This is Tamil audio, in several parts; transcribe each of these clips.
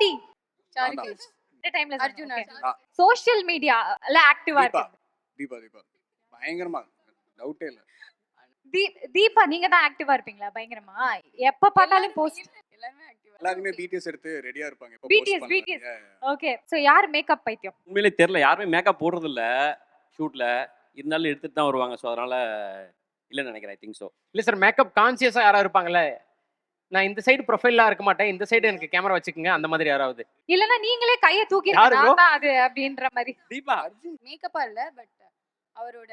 ஜோதி சாருகேஷ் இந்த டைம்ல அர்ஜுன் சோஷியல் மீடியால ஆக்டிவா தீபா இருக்கு. தீபா பயங்கரமா டவுட்டே இல்ல. தீபா நீங்க தான் ஆக்டிவா இருப்பீங்களா பயங்கரமா? எப்ப பார்த்தாலும் போஸ்ட். எல்லாரும் ஆக்டிவா எல்லாருமே பிடிஎஸ் எடுத்து ரெடியா இருப்பாங்க. இப்ப BTS post BTS பண்றாங்க. ஓகே. சோ யார் மேக்கப் பைத்தியம்? உண்மையிலே தெரியல, யாருமே மேக்கப் போடுறது இல்ல ஷூட்ல. இருந்தாலும் எடுத்துட்டு தான் வருவாங்க. ஸோ அதனால இல்லைன்னு நினைக்கிறேன். I think so. இல்ல சார், மேக்கப் கான்சியஸா யாராவது இருப்பாங்கல்ல, நான் இந்த சைடு ப்ரொஃபைலா இருக்க மாட்டேன், இந்த சைடு எனக்கு கேமரா வச்சுக்கோங்க, அந்த மாதிரி யாராவது. இல்லனா நீங்களே கைய தூக்கி யாரு bro? நான் தான் அது அப்படின்ற மாதிரி. தீபா அர்ஜுன் மேக்கப்பா இல்ல பட் அவரோட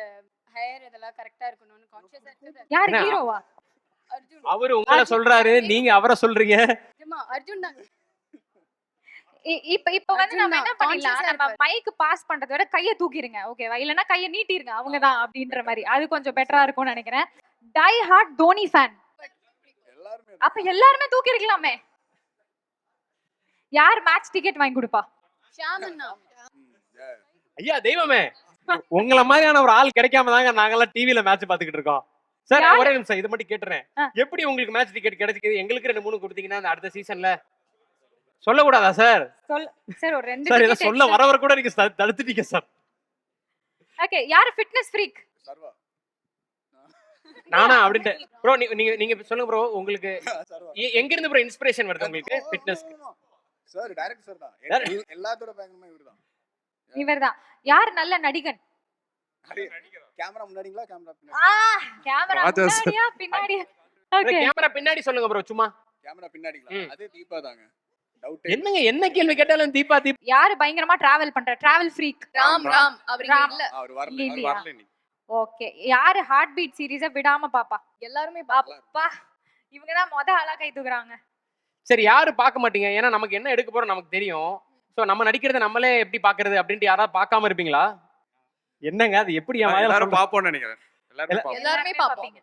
ஹேர் இதெல்லாம் கரெக்ட்டா இருக்கணும்னு கான்ஷியஸா இருக்குது. யார் என்ன? ஹீரோவா? அர்ஜுன் அவரு உங்களை சொல்றாரு, நீங்க அவரை சொல்றீங்க. நிஜமா அர்ஜுன் தான். இப்ப வந்து நம்ம என்ன அர்ஜுன் தான் பண்ணிடலாம், conscious-ஆ நம்ம இருப்பாரு. மைக் பாஸ் பண்றதை விட கைய தூக்கிருங்க ஓகேவா? இல்லனா கைய நீட்டிருங்க அவங்கதான் அப்படின்ற மாதிரி. அது கொஞ்சம் பெட்டரா இருக்கும்னு நினைக்கிறேன். Die hard Dhoni fan. எல்லாருமே அப்ப எல்லாருமே தூக்கி இருக்கலாமே. யார் மேட்ச் டிக்கெட் வாங்கி கொடுப்பா? ஷியாம் அண்ணா. ஐயா தெய்வமே, உங்களை மாதிரியான ஒரு ஆள் கிடைக்காம தாங்க நாங்கெல்லாம் டிவில மேட்ச் பாத்துக்கிட்டு இருக்கோம். சார் யாரு? ஒரே நிமிஷம், இது மட்டும் கேட்டுறேன். ஆ. எப்படி உங்களுக்கு மேட்ச் டிக்கெட் கிடைச்சிக்குது? எங்களுக்கு 2-3 கொடுத்தீங்கன்னா அந்த அடுத்த சீசன்ல சொல்லக்கூடாதா சார்? சார் ஒரு ரெண்டு சார் இதை ticket சொல்ல extra. வரவர் கூட நீங்க தடுத்துட்டீங்க சார். ஓகே, யார் ஃபிட்னஸ் ஃப்ரீக்? சர்வா நானா அப்படின்ட்டு ப்ரோ, நீங்க நீங்க சொல்லுங்க ப்ரோ. உங்களுக்கு சர்வா எங்க இருந்து ப்ரோ இன்ஸ்பிரேஷன் வருது உங்களுக்கு ஃபிட்னஸ்? சார் டைரக்ட் சார் தான். யார்? எல்லாத்தோட பயங்கரமா இவர்தான். இவர்தான். யார் நல்ல நடிகன்? கேமரா முன்னாடிங்களா கேமரா பின்னாடி? கேமரா ராஜா sir. முன்னாடியா பின்னாடியா? ஓகே. கேமரா பின்னாடி சொல்லுங்க ப்ரோ சும்மா. கேமரா பின்னாடிங்களா? ம். அதே தீபா தாங்க. டவுட் என்னங்க என்ன கேள்வி கேட்டாலும் தீபா தீபா. யார் பயங்கரமா டிராவல் பண்ற டிராவல் ஃப்ரீக்? ராம் ராம் அவர் இங்க ராம். இல்ல. அவர் வரல. இல்ல, அவர் இல்லையா? வரல இன்னைக்கு. ஓகே. யார் ஹார்ட் பீட் சீரிஸ விடாம பாப்பா? எல்லாருமே பாக்கலாம். அப்பா இவங்க தான் ஆளா கை தூக்குறாங்க. சரி, யாரு பார்க்க மாட்டீங்க? ஏன்னா நமக்கு என்ன எடுக்க போறோம் நமக்கு தெரியும். சோ நம்ம நடிக்கிறத நம்மளே எப்படி பாக்குறது அப்படின்ட்டு யாராவது பார்க்காம இருப்பீங்களா? என்னங்க அது எப்படி என் வாயால எல்லாரும் சொல்றது? பாப்போம்னு நினைக்கிறேன். எல்லாரும் பாப்போம். எல்லாருமே பாப்போம்.